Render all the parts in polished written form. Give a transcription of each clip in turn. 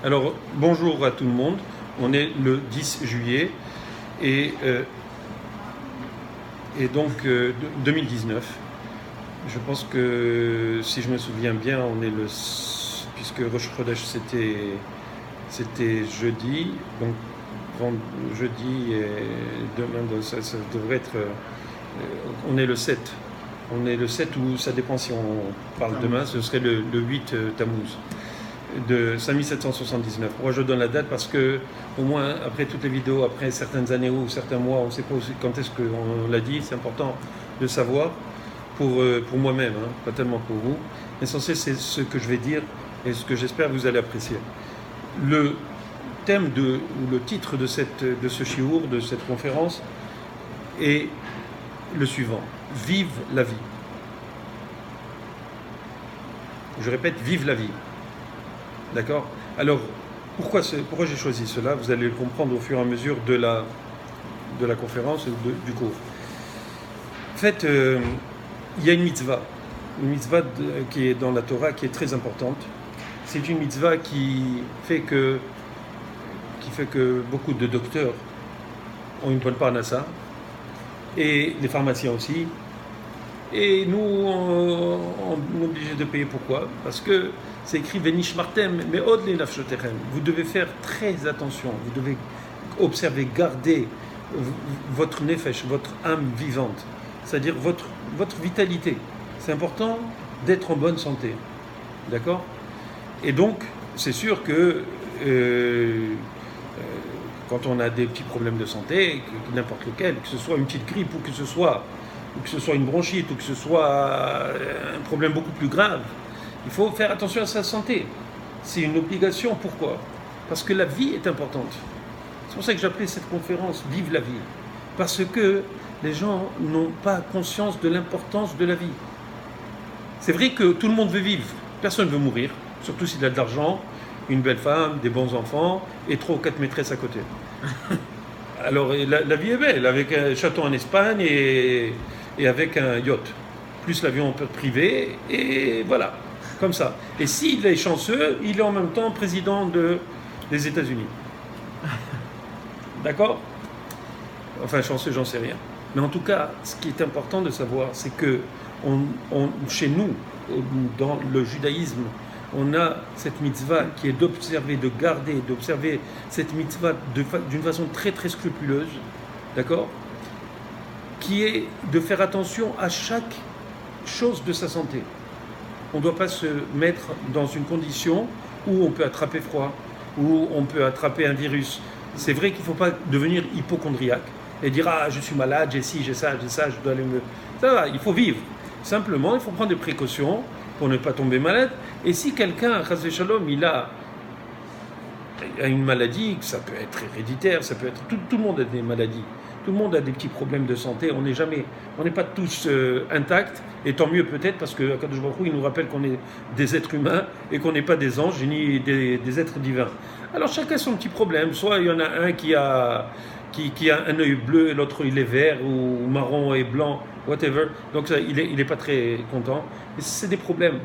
Alors, bonjour à tout le monde. On est le 10 juillet et, euh, et donc 2019. Je pense que, si je me souviens bien, on est puisque Rosh Chodesh c'était jeudi, donc jeudi et demain, donc ça devrait être. On est le 7. On est le 7 ou ça dépend si on parle demain, ce serait le 8 Tammuz de 5779. Pourquoi je donne la date? Parce que, au moins, après toutes les vidéos, après certaines années ou certains mois, on ne sait pas aussi quand est-ce qu'on l'a dit, c'est important de savoir pour moi-même, hein, pas tellement pour vous. L'essentiel, c'est ce que je vais dire et ce que j'espère que vous allez apprécier. Le thème ou le titre de ce shiur, de cette conférence, est le suivant: Vive la vie. Je répète, vive la vie. D'accord? Alors, pourquoi j'ai choisi cela? Vous allez le comprendre au fur et à mesure de la conférence et du cours. En fait, il y a une mitzvah qui est dans la Torah, qui est très importante. C'est une mitzvah qui fait que beaucoup de docteurs ont une bonne parnassa, et les pharmaciens aussi. Et nous, on est obligé de payer. Pourquoi? Parce que c'est écrit Venishmartem, mais od le nafshotechem. Vous devez faire très attention, vous devez observer, garder votre nefesh, votre âme vivante, c'est-à-dire votre vitalité. C'est important d'être en bonne santé. D'accord? Et donc, c'est sûr que quand on a des petits problèmes de santé, n'importe lequel, que ce soit une petite grippe ou que ce soit une bronchite ou que ce soit un problème beaucoup plus grave, il faut faire attention à sa santé. C'est une obligation. Pourquoi? Parce que la vie est importante. C'est pour ça que j'appelais cette conférence « Vive la vie ». Parce que les gens n'ont pas conscience de l'importance de la vie. C'est vrai que tout le monde veut vivre. Personne ne veut mourir, surtout s'il a de l'argent, une belle femme, des bons enfants et 3 ou 4 maîtresses à côté. Alors la vie est belle, avec un château en Espagne et avec un yacht, plus l'avion privé, et voilà, comme ça. Et s'il est chanceux, il est en même temps président des États-Unis. D'accord? Enfin, chanceux, j'en sais rien. Mais en tout cas, ce qui est important de savoir, c'est que chez nous, dans le judaïsme, on a cette mitzvah qui est d'observer, de garder, d'observer cette mitzvah d'une façon très très scrupuleuse, d'accord? Qui est de faire attention à chaque chose de sa santé. On ne doit pas se mettre dans une condition où on peut attraper froid, où on peut attraper un virus. C'est vrai qu'il ne faut pas devenir hypochondriaque et dire « Ah, je suis malade, j'ai ci, j'ai ça, je dois aller me... » Ça va, il faut vivre. Simplement, il faut prendre des précautions pour ne pas tomber malade. Et si quelqu'un, chas v'shalom, il a une maladie, ça peut être héréditaire, ça peut être... Tout le monde a des maladies. Tout le monde a des petits problèmes de santé. On n'est pas tous intacts, et tant mieux peut-être, parce que Akadosh Baruch Hu, il nous rappelle qu'on est des êtres humains et qu'on n'est pas des anges ni des êtres divins. Alors chacun son petit problème. Soit il y en a un qui a un œil bleu et l'autre il est vert ou marron et blanc, whatever. Donc ça, il est pas très content. Mais c'est des problèmes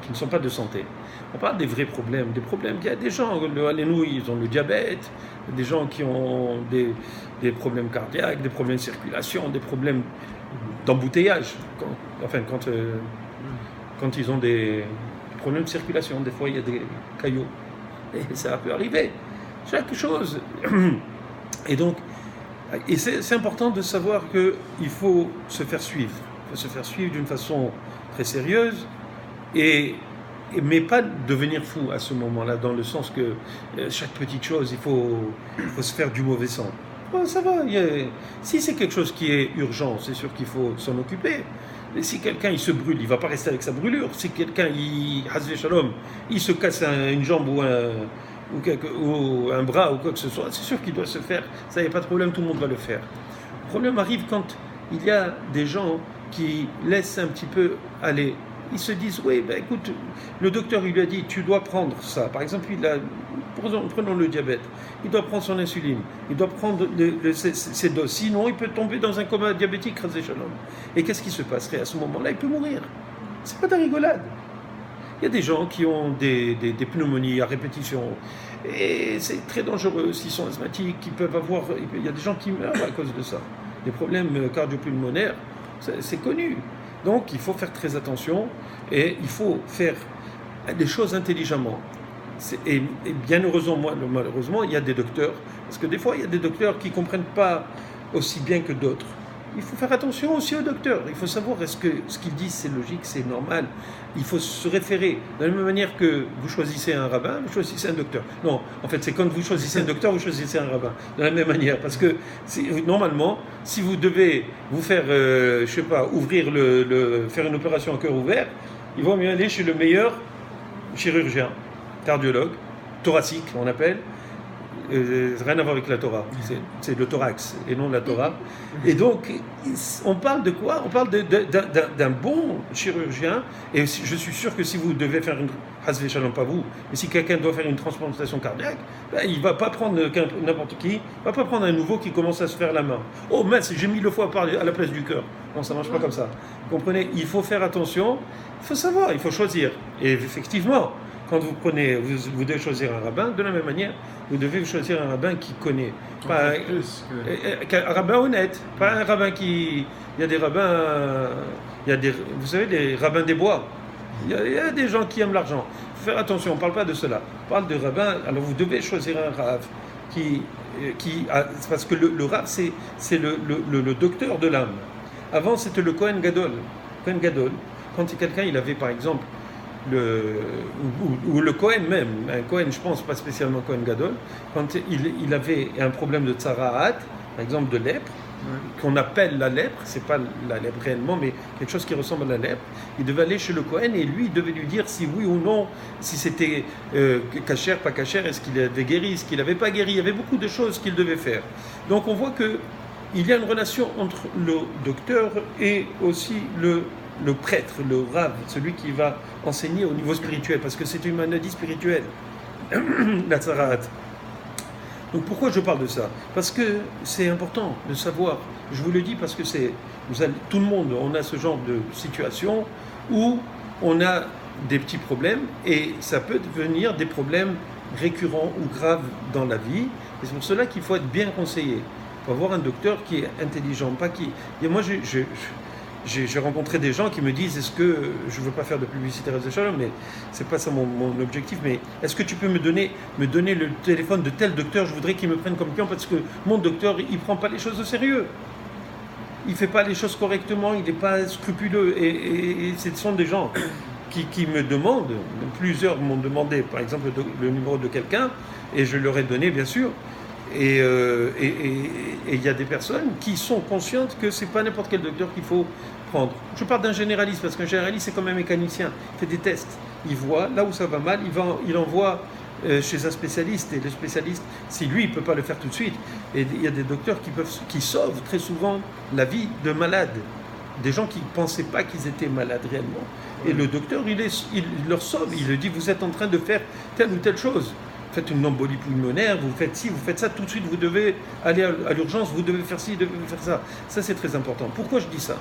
qui ne sont pas de santé. On parle des vrais problèmes, il y a des gens, ils ont le diabète, des gens qui ont des problèmes cardiaques, des problèmes de circulation, des problèmes d'embouteillage, quand ils ont des problèmes de circulation, des fois il y a des caillots, et ça peut arriver, chaque chose. Et donc, c'est important de savoir qu'il faut se faire suivre, d'une façon très sérieuse, mais pas devenir fou à ce moment-là, dans le sens que chaque petite chose, il faut se faire du mauvais sang. Bon, ça va, si c'est quelque chose qui est urgent, c'est sûr qu'il faut s'en occuper. Mais si quelqu'un il se brûle, il ne va pas rester avec sa brûlure. Si quelqu'un, il se casse une jambe ou un bras ou quoi que ce soit, c'est sûr qu'il doit se faire. Ça, il n'y a pas de problème, tout le monde va le faire. Le problème arrive quand il y a des gens qui laissent un petit peu aller. Ils se disent, oui, ben écoute, le docteur il lui a dit, tu dois prendre ça. Par exemple, prenons le diabète. Il doit prendre son insuline. Il doit prendre ses doses. Sinon, il peut tomber dans un coma diabétique, chas v'shalom. Et qu'est-ce qui se passerait à ce moment-là? Il peut mourir. C'est pas de la rigolade. Il y a des gens qui ont des pneumonies à répétition. Et c'est très dangereux s'ils sont asthmatiques, ils peuvent avoir. Il y a des gens qui meurent à cause de ça. Des problèmes cardiopulmonaires, c'est connu. Donc il faut faire très attention et il faut faire des choses intelligemment. Et bien heureusement, malheureusement, il y a des docteurs, parce que des fois il y a des docteurs qui ne comprennent pas aussi bien que d'autres. Il faut faire attention aussi aux docteurs. Il faut savoir est-ce que ce qu'ils disent c'est logique, c'est normal. Il faut se référer de la même manière que vous choisissez un rabbin, vous choisissez un docteur. Non, en fait, c'est quand vous choisissez un docteur, vous choisissez un rabbin. De la même manière, parce que normalement, si vous devez vous faire, je sais pas, ouvrir faire une opération à cœur ouvert, il vaut mieux aller chez le meilleur chirurgien, cardiologue, thoracique, on appelle. Rien à voir avec la Torah, c'est le thorax et non la Torah. Et donc, on parle de quoi? On parle d'un bon chirurgien, et je suis sûr que si vous devez faire une, hasvé shalom, pas vous, mais si quelqu'un doit faire une transplantation cardiaque, ben, il ne va pas prendre n'importe qui, il ne va pas prendre un nouveau qui commence à se faire la main. Oh mince, j'ai mis le foie à la place du cœur. Non, ça ne marche pas comme ça. Vous comprenez? Il faut faire attention, il faut savoir, il faut choisir. Et effectivement, quand vous prenez, vous devez choisir un rabbin, de la même manière, vous devez choisir un rabbin qui connaît. Pas un rabbin honnête, pas un rabbin qui... Il y a des rabbins... vous savez, des rabbins des bois. Il y a des gens qui aiment l'argent. Il faut faire attention, on ne parle pas de cela. On parle de rabbin, alors vous devez choisir un rav parce que le rav, c'est le docteur de l'âme. Avant, c'était le Kohen Gadol. Kohen Gadol, quand quelqu'un, il avait par exemple... ou le Kohen même, un Kohen, je pense pas spécialement Kohen Gadol, quand il avait un problème de tsaraat, par exemple de lèpre, qu'on appelle la lèpre, c'est pas la lèpre réellement, mais quelque chose qui ressemble à la lèpre, il devait aller chez le Kohen et lui, il devait lui dire si oui ou non, si c'était kasher, pas kasher, est-ce qu'il avait guéri, est-ce qu'il n'avait pas guéri, il y avait beaucoup de choses qu'il devait faire. Donc on voit qu'il y a une relation entre le docteur et aussi le prêtre, le rav, celui qui va enseigner au niveau spirituel, parce que c'est une maladie spirituelle, la tsaraat. Donc pourquoi je parle de ça? Parce que c'est important de savoir, je vous le dis parce que tout le monde, on a ce genre de situation où on a des petits problèmes et ça peut devenir des problèmes récurrents ou graves dans la vie, et c'est pour cela qu'il faut être bien conseillé. Il faut avoir un docteur qui est intelligent, pas qui... Et moi, j'ai rencontré des gens qui me disent est-ce que, je ne veux pas faire de publicité mais c'est pas ça mon objectif, mais est-ce que tu peux me donner le téléphone de tel docteur, je voudrais qu'il me prenne comme client parce que mon docteur, il ne prend pas les choses au sérieux. Il ne fait pas les choses correctement, il n'est pas scrupuleux. Et ce sont des gens qui me demandent, plusieurs m'ont demandé par exemple le numéro de quelqu'un, et je leur ai donné bien sûr. Et il y a des personnes qui sont conscientes que ce n'est pas n'importe quel docteur qu'il faut prendre. Je parle d'un généraliste, parce qu'un généraliste, c'est comme un mécanicien. Il fait des tests. Il voit, là où ça va mal, il envoie chez un spécialiste. Et le spécialiste, si lui, il ne peut pas le faire tout de suite. Et il y a des docteurs qui sauvent très souvent la vie de malades. Des gens qui ne pensaient pas qu'ils étaient malades réellement. Et le docteur, il leur sauve. Il leur dit, vous êtes en train de faire telle ou telle chose. Vous faites une embolie pulmonaire, vous faites ci, vous faites ça, tout de suite vous devez aller à l'urgence, vous devez faire ci, vous devez faire ça. Ça c'est très important. Pourquoi je dis ça?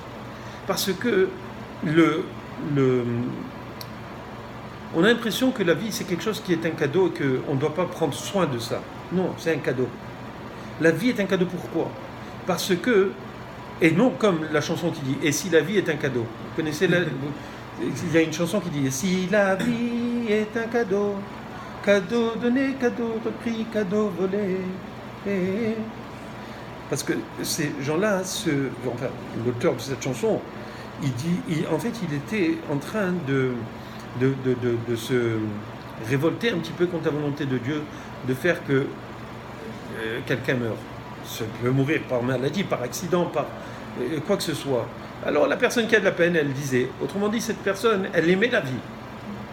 Parce que on a l'impression que la vie c'est quelque chose qui est un cadeau et qu'on ne doit pas prendre soin de ça. Non, c'est un cadeau. La vie est un cadeau pourquoi? Parce que, et non comme la chanson qui dit « Et si la vie est un cadeau ». Vous connaissez il y a une chanson qui dit « Et si la vie est un cadeau ». Cadeau donné, cadeau repris, cadeau volé. Parce que ces gens-là, l'auteur de cette chanson, en fait, il était en train de se révolter un petit peu contre la volonté de Dieu, de faire que quelqu'un meure. Ça peut mourir par maladie, par accident, par quoi que ce soit. Alors la personne qui a de la peine, elle disait, autrement dit, cette personne, elle aimait la vie.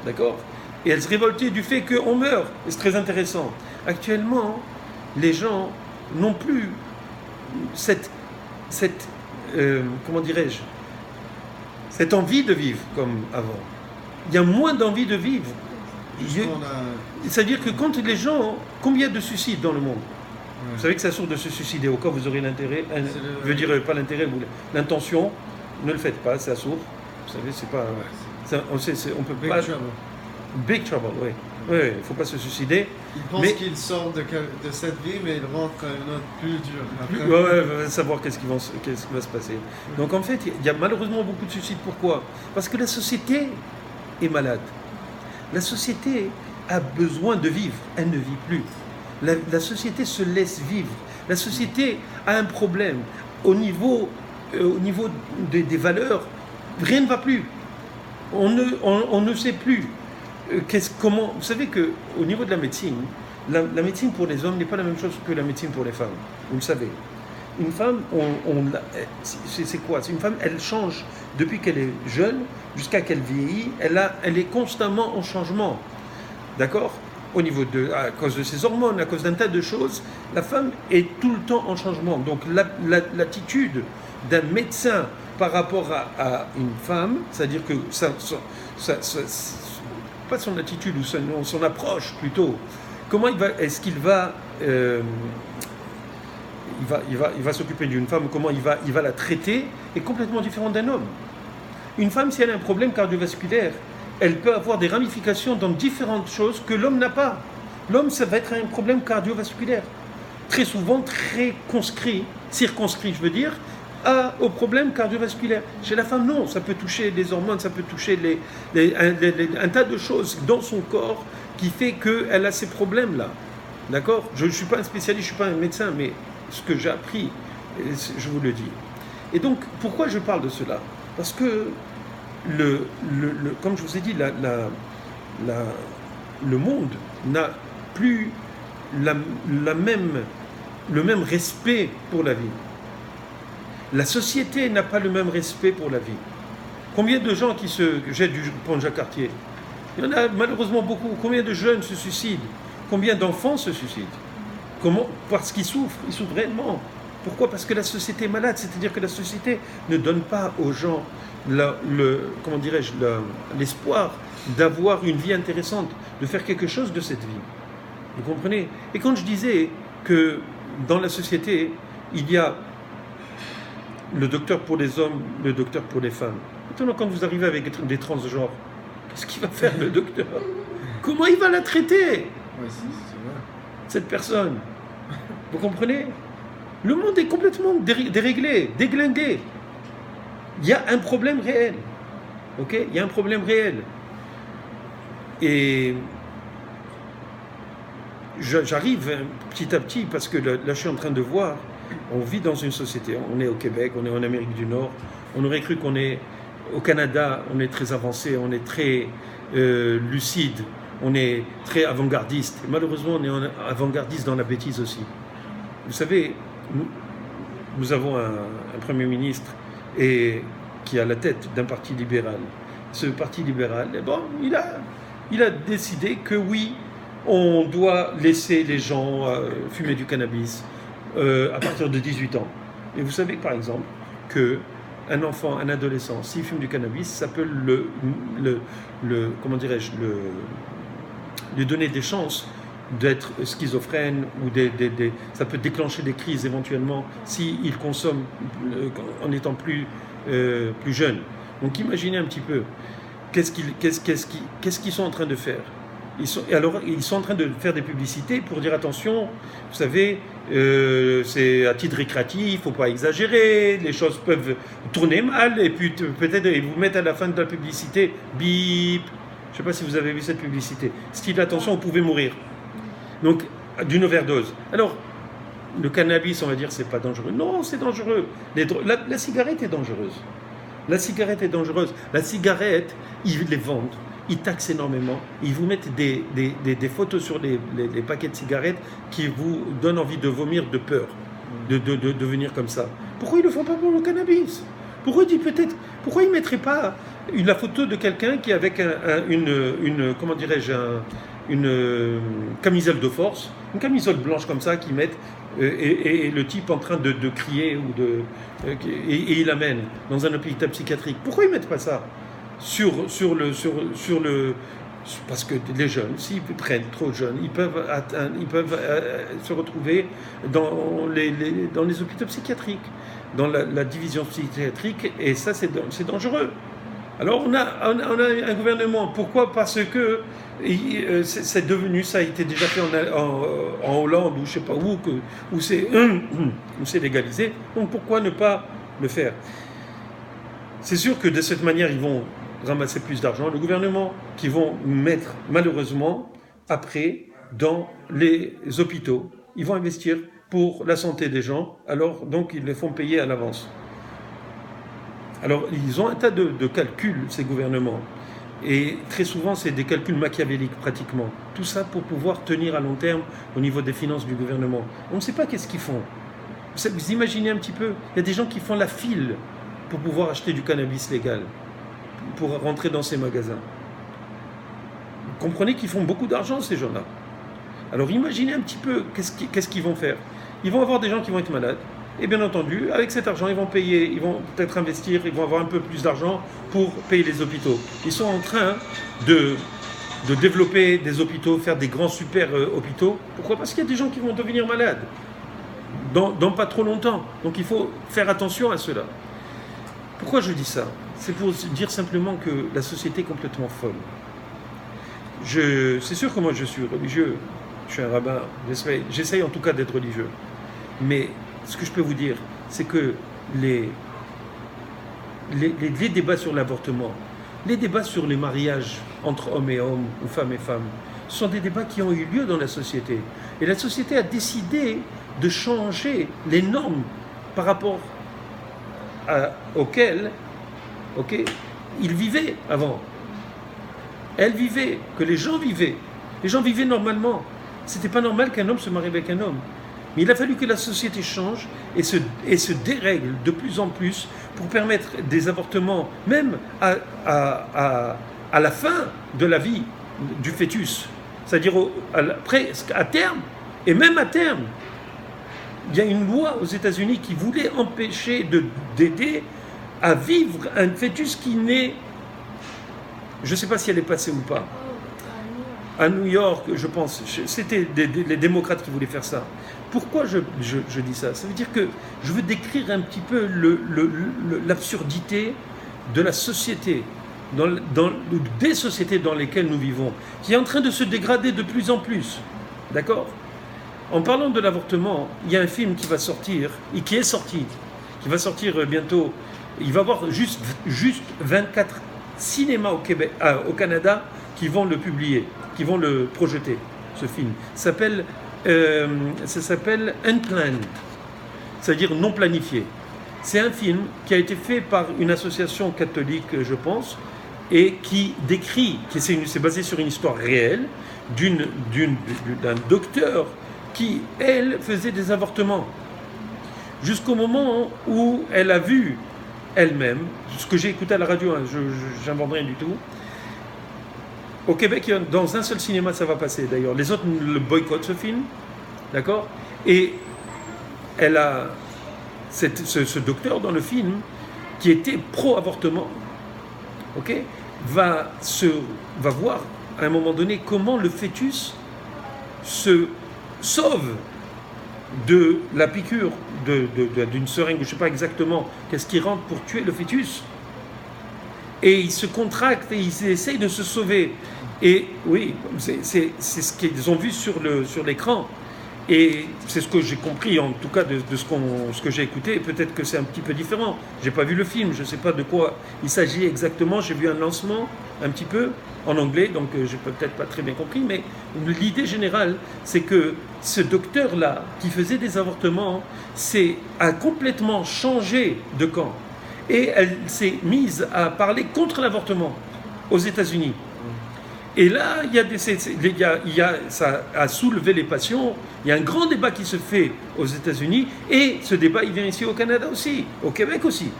D'accord ? Et elle se révoltait du fait qu'on meurt. Et c'est très intéressant. Actuellement, les gens n'ont plus cette comment dirais-je, cette envie de vivre comme avant. Il y a moins d'envie de vivre. C'est-à-dire que quand les gens... Combien de suicides dans le monde? Vous savez que c'est source de se suicider. Au cas où vous aurez l'intérêt, je veux dire pas l'intérêt, l'intention, ne le faites pas, c'est sourd. Vous savez, c'est pas... on peut pas... Big trouble, oui. Oui, il ne faut pas se suicider. Il pense qu'il sort de cette vie, mais il rentre à une autre plus dure. Ouais, va savoir qu'est-ce qui va se passer. Donc en fait, il y a malheureusement beaucoup de suicides. Pourquoi? Parce que la société est malade. La société a besoin de vivre. Elle ne vit plus. La société se laisse vivre. La société a un problème. Au niveau des valeurs, rien ne va plus. On ne sait plus. Comment, vous savez qu'au niveau de la médecine, la médecine pour les hommes n'est pas la même chose que la médecine pour les femmes. Vous le savez. Une femme, c'est quoi? C'est une femme, elle change depuis qu'elle est jeune jusqu'à qu'elle vieillit. Elle est constamment en changement. D'accord? À cause de ses hormones, à cause d'un tas de choses, la femme est tout le temps en changement. Donc l'attitude d'un médecin par rapport à une femme, c'est-à-dire que pas son attitude ou son approche plutôt, il va s'occuper d'une femme, comment il va la traiter, est complètement différent d'un homme. Une femme, si elle a un problème cardiovasculaire, elle peut avoir des ramifications dans différentes choses que l'homme n'a pas. L'homme, ça va être un problème cardiovasculaire, très souvent très circonscrit, je veux dire, au problème cardiovasculaire. Chez la femme, non, ça peut toucher les hormones, ça peut toucher un tas de choses dans son corps qui fait qu'elle a ces problèmes-là. D'accord? Je ne suis pas un spécialiste, je ne suis pas un médecin, mais ce que j'ai appris, je vous le dis. Et donc, pourquoi je parle de cela? Parce que, comme je vous ai dit, le monde n'a plus le même respect pour la vie. La société n'a pas le même respect pour la vie. Combien de gens qui se jettent du pont Jacques-Cartier? Il y en a malheureusement beaucoup. Combien de jeunes se suicident? Combien d'enfants se suicident? Comment? Parce qu'ils souffrent. Ils souffrent réellement. Pourquoi? Parce que la société est malade. C'est-à-dire que la société ne donne pas aux gens l'espoir d'avoir une vie intéressante, de faire quelque chose de cette vie. Vous comprenez? Et quand je disais que dans la société, il y a le docteur pour les hommes, le docteur pour les femmes. Maintenant, quand vous arrivez avec des transgenres, qu'est-ce qu'il va faire le docteur? Comment il va la traiter? Oui, c'est vrai. Cette personne. Vous comprenez? Le monde est complètement déréglé, déglingué. Il y a un problème réel. Ok? Il y a un problème réel. Et j'arrive petit à petit, parce que là, je suis en train de voir, on vit dans une société, on est au Québec, on est en Amérique du Nord, on aurait cru qu'on est au Canada, on est très avancé, on est très lucide, on est très avant-gardiste. Malheureusement, on est avant-gardiste dans la bêtise aussi. Vous savez, nous avons un Premier ministre qui est à la tête d'un parti libéral. Ce parti libéral, il a décidé que oui, on doit laisser les gens fumer du cannabis à partir de 18 ans. Et vous savez par exemple qu'un enfant, un adolescent, s'il fume du cannabis, ça peut lui donner des chances d'être schizophrène ou ça peut déclencher des crises éventuellement s'il consomme en étant plus jeune. Donc imaginez un petit peu qu'est-ce qu'ils sont en train de faire. Ils sont en train de faire des publicités pour dire attention, vous savez, c'est à titre récréatif, il ne faut pas exagérer, les choses peuvent tourner mal, et puis peut-être ils vous mettent à la fin de la publicité, bip, je ne sais pas si vous avez vu cette publicité, style attention, vous pouvez mourir. Donc, d'une overdose. Alors, le cannabis, on va dire, c'est pas dangereux. Non, c'est dangereux. La cigarette est dangereuse. La cigarette est dangereuse. La cigarette, ils les vendent. Ils taxent énormément. Ils vous mettent des des photos sur les paquets de cigarettes qui vous donnent envie de vomir de peur, de devenir comme ça. Pourquoi ils ne le font pas pour le cannabis? Pourquoi ils ne mettraient pas la photo de quelqu'un qui est avec comment dirais-je, une camisole de force, une camisole blanche comme ça, qu'ils mettent, et le type en train de crier, et il l'amène dans un hôpital psychiatrique. Pourquoi ils ne mettent pas ça parce que les jeunes, s'ils prennent trop jeunes, ils peuvent se retrouver dans les hôpitaux psychiatriques, dans la division psychiatrique, et ça c'est dangereux. Alors on a un gouvernement. Pourquoi? Parce que c'est devenu, ça a été déjà fait en Hollande ou je sais pas où c'est légalisé. Donc pourquoi ne pas le faire? C'est sûr que de cette manière ils vont ramasser plus d'argent, le gouvernement, qui vont mettre malheureusement après dans les hôpitaux. Ils vont investir pour la santé des gens, alors donc ils les font payer à l'avance. Alors ils ont un tas de calculs, ces gouvernements, et très souvent c'est des calculs machiavéliques pratiquement. Tout ça pour pouvoir tenir à long terme au niveau des finances du gouvernement. On ne sait pas qu'est-ce qu'ils font. Vous imaginez un petit peu, il y a des gens qui font la file pour pouvoir acheter du cannabis légal, pour rentrer dans ces magasins. Vous comprenez qu'ils font beaucoup d'argent, ces gens-là. Alors imaginez un petit peu qu'est-ce qu'ils vont faire. Ils vont avoir des gens qui vont être malades. Et bien entendu, avec cet argent, ils vont payer, ils vont peut-être investir, ils vont avoir un peu plus d'argent pour payer les hôpitaux. Ils sont en train de développer des hôpitaux, faire des grands super hôpitaux. Pourquoi? Parce qu'il y a des gens qui vont devenir malades dans pas trop longtemps. Donc il faut faire attention à cela. Pourquoi je dis ça? C'est pour dire simplement que la société est complètement folle. C'est sûr que moi je suis religieux, je suis un rabbin, j'essaye en tout cas d'être religieux. Mais ce que je peux vous dire, c'est que les débats sur l'avortement, les débats sur les mariages entre hommes et hommes ou femmes et femmes, ce sont des débats qui ont eu lieu dans la société. Et la société a décidé de changer les normes par rapport auxquelles ils vivaient avant. Elle vivait, que les gens vivaient. Les gens vivaient normalement. C'était pas normal qu'un homme se marie avec un homme. Mais il a fallu que la société change et se dérègle de plus en plus pour permettre des avortements, même à la fin de la vie du fœtus. C'est-à-dire presque à terme, et même à terme. Il y a une loi aux États-Unis qui voulait empêcher d'aider à vivre un fœtus qui naît. Je ne sais pas si elle est passée ou pas. À New York, je pense. C'était les démocrates qui voulaient faire ça. Pourquoi je dis ça? Ça veut dire que je veux décrire un petit peu l'absurdité de la société, des sociétés dans lesquelles nous vivons, qui est en train de se dégrader de plus en plus. D'accord? En parlant de l'avortement, il y a un film qui va sortir, et qui est sorti, qui va sortir bientôt. Il va y avoir juste 24 cinémas au Canada qui vont le publier, qui vont le projeter, ce film. Ça s'appelle Unplanned, c'est-à-dire non planifié. C'est un film qui a été fait par une association catholique, je pense, et qui décrit, c'est basé sur une histoire réelle, d'un docteur qui, elle, faisait des avortements. Jusqu'au moment où elle a vu elle-même, ce que j'ai écouté à la radio, hein, je n'invente rien du tout. Au Québec, dans un seul cinéma, ça va passer d'ailleurs. Les autres le boycottent, ce film, d'accord? Et elle a ce docteur dans le film qui était pro-avortement, ok, va voir à un moment donné comment le fœtus se sauve de la piqûre d'une seringue, je ne sais pas exactement qu'est-ce qui rentre pour tuer le fœtus. Et il se contracte et il essaye de se sauver. Et oui, c'est ce qu'ils ont vu sur l'écran. Et c'est ce que j'ai compris, en tout cas, de ce que j'ai écouté. Peut-être que c'est un petit peu différent. Je n'ai pas vu le film, je ne sais pas de quoi il s'agit exactement. J'ai vu un lancement, un petit peu, en anglais, donc je n'ai peut-être pas très bien compris. Mais l'idée générale, c'est que ce docteur-là, qui faisait des avortements, a complètement changé de camp. Et elle s'est mise à parler contre l'avortement aux États-Unis. Et là, ça a soulevé les passions. Il y a un grand débat qui se fait aux États-Unis, et ce débat, il vient ici au Canada aussi, au Québec aussi.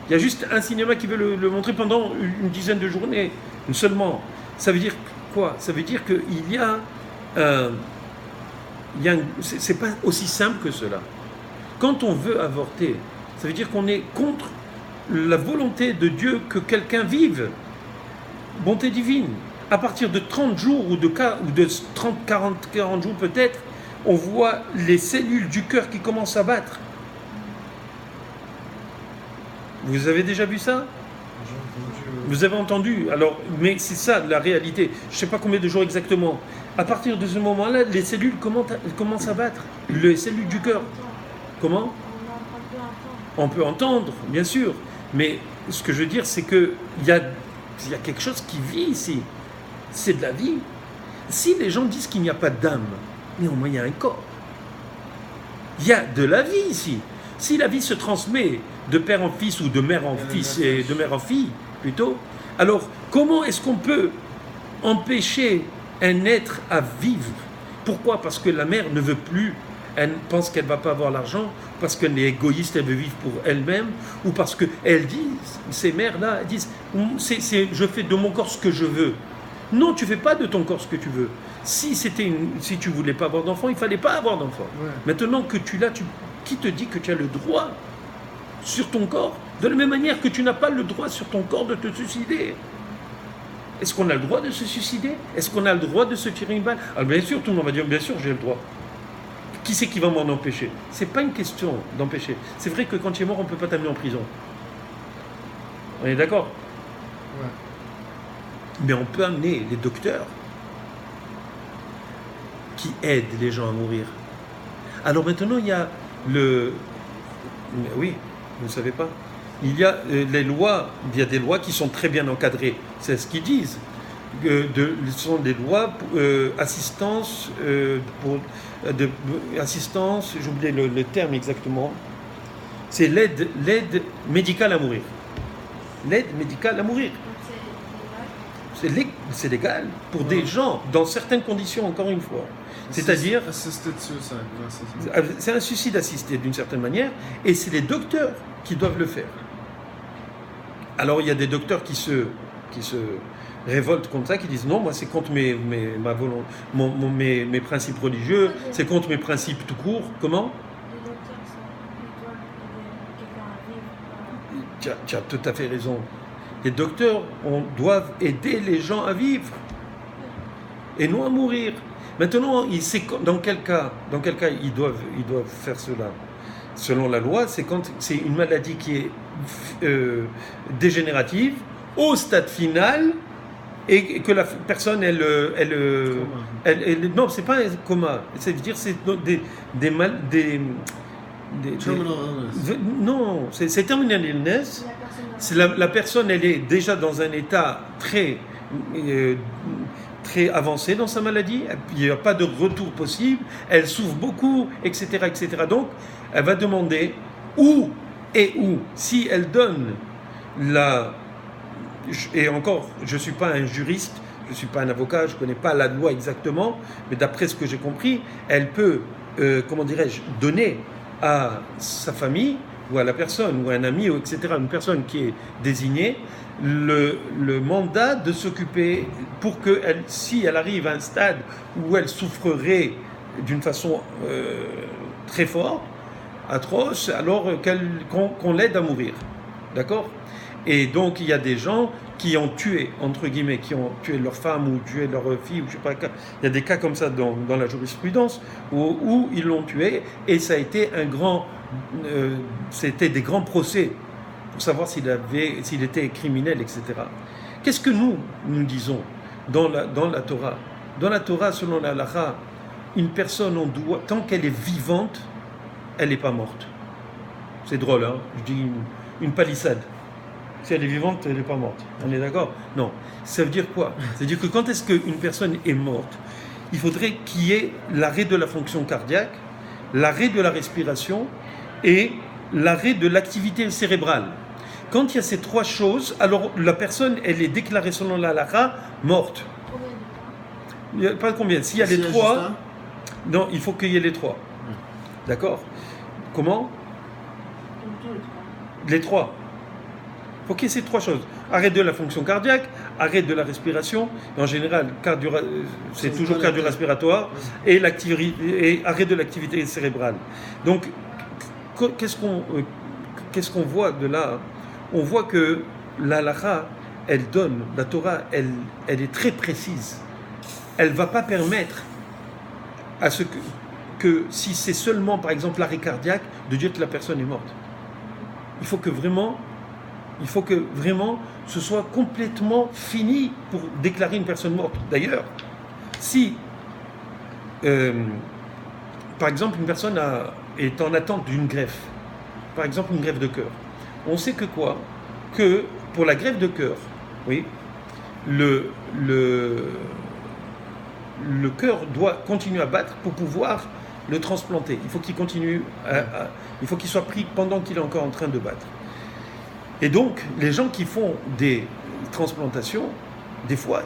Il y a juste un cinéma qui veut le montrer pendant une dizaine de journées, seulement. Ça veut dire quoi? Ça veut dire qu'il y a c'est pas aussi simple que cela. Quand on veut avorter, ça veut dire qu'on est contre la volonté de Dieu que quelqu'un vive. Bonté divine. À partir de 30 jours ou de 30, 40 jours peut-être, on voit les cellules du cœur qui commencent à battre. Vous avez déjà vu ça? J'ai entendu, Vous avez entendu. Alors, mais c'est ça la réalité. Je ne sais pas combien de jours exactement. À partir de ce moment-là, les cellules commencent à battre. Les cellules du cœur. Comment? On peut entendre, bien sûr. Mais ce que je veux dire, c'est qu'il y a quelque chose qui vit ici. C'est de la vie. Si les gens disent qu'il n'y a pas d'âme, mais au moins il y a un corps. Il y a de la vie ici. Si la vie se transmet de père en fils ou de mère en fils et de mère en fille, plutôt, alors comment est-ce qu'on peut empêcher un être à vivre? Pourquoi? Parce que la mère ne veut plus, elle pense qu'elle ne va pas avoir l'argent, parce qu'elle est égoïste, elle veut vivre pour elle-même, ou parce qu'elle dit, ces mères-là, elles disent, je fais de mon corps ce que je veux. Non, tu ne fais pas de ton corps ce que tu veux. Si tu ne voulais pas avoir d'enfant, il ne fallait pas avoir d'enfant. Ouais. Maintenant que tu l'as, qui te dit que tu as le droit sur ton corps? De la même manière que tu n'as pas le droit sur ton corps de te suicider. Est-ce qu'on a le droit de se suicider? Est-ce qu'on a le droit de se tirer une balle? Alors bien sûr, tout le monde va dire, bien sûr, j'ai le droit. Qui c'est qui va m'en empêcher? Ce n'est pas une question d'empêcher. C'est vrai que quand tu es mort, on ne peut pas t'amener en prison. On est d'accord? Ouais. Mais on peut amener les docteurs qui aident les gens à mourir. Alors maintenant, il y a oui, vous ne savez pas. Il y a les lois, il y a des lois qui sont très bien encadrées. C'est ce qu'ils disent. Ce sont des lois assistance, assistance, j'ai oublié le terme exactement. C'est l'aide médicale à mourir. L'aide médicale à mourir. C'est légal pour des gens, dans certaines conditions, encore une fois. C'est-à-dire... C'est un suicide assisté, d'une certaine manière, et c'est les docteurs qui doivent le faire. Alors, il y a des docteurs qui se révoltent contre ça, qui disent non, moi, c'est contre mes principes religieux, c'est contre mes principes tout court. Comment? Les docteurs, ils doivent aider quelqu'un à vivre. Tu as tout à fait raison. Les docteurs doivent aider les gens à vivre et non à mourir. Maintenant, dans quel cas ils doivent faire cela? Selon la loi, c'est quand c'est une maladie qui est dégénérative au stade final et que la personne non, c'est pas un coma. C'est-à-dire c'est non, c'est terminal illness. La personne, elle est déjà dans un état très avancé dans sa maladie, il n'y a pas de retour possible, elle souffre beaucoup, etc., etc. Donc, elle va demander où, si elle donne et encore, je ne suis pas un juriste, je ne suis pas un avocat, je ne connais pas la loi exactement, mais d'après ce que j'ai compris, elle peut, donner à sa famille, ou à la personne, ou à un ami, ou etc., une personne qui est désignée, le mandat de s'occuper pour que, si elle arrive à un stade où elle souffrerait d'une façon très forte, atroce, alors qu'on l'aide à mourir. D'accord? Et donc, il y a des gens qui ont tué, entre guillemets, qui ont tué leur femme ou tué leur fille, ou je sais pas, il y a des cas comme ça dans la jurisprudence où ils l'ont tué, et ça a été c'était des grands procès pour savoir s'il était criminel, etc. Qu'est-ce que nous disons dans la Torah? Dans la Torah, selon la halakha, une personne, tant qu'elle est vivante, elle n'est pas morte. C'est drôle, hein? Je dis une palissade. Si elle est vivante, elle n'est pas morte. On est d'accord? Non. Ça veut dire quoi? Ça veut dire que quand est-ce qu'une personne est morte, il faudrait qu'il y ait l'arrêt de la fonction cardiaque, l'arrêt de la respiration et l'arrêt de l'activité cérébrale. Quand il y a ces trois choses, alors la personne, elle est déclarée selon la halakha morte. Il n'y a pas combien. S'il y a les trois, non, il faut qu'il y ait les trois. D'accord? Comment? Les trois. Il faut qu'il y ait ces trois choses. Arrêt de la fonction cardiaque, arrêt de la respiration, et en général, c'est toujours cardio-respiratoire, et arrêt de l'activité cérébrale. Donc, qu'est-ce qu'on voit de là? On voit que la halakha, elle donne, la Torah, elle est très précise. Elle ne va pas permettre à ce que si c'est seulement, par exemple, l'arrêt cardiaque, de dire que la personne est morte. Il faut que vraiment Il faut que vraiment ce soit complètement fini pour déclarer une personne morte. D'ailleurs, si, par exemple, une personne est en attente d'une greffe, par exemple une greffe de cœur, on sait que quoi? Que pour la greffe de cœur, oui, le cœur doit continuer à battre pour pouvoir le transplanter. Il faut qu'il continue, il faut qu'il soit pris pendant qu'il est encore en train de battre. Et donc, les gens qui font des transplantations, des fois,